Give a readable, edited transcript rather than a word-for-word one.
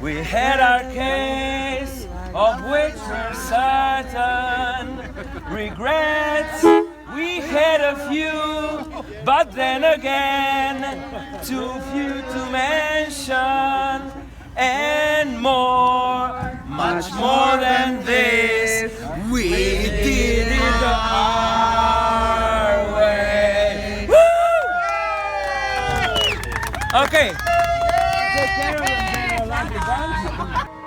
We had our case, of which we're certain. Regrets, we had a few, but then again, too few to mention. And more, much more than this, we did it our way. Woo! Okay. Take care of them, they're a lovely bunch.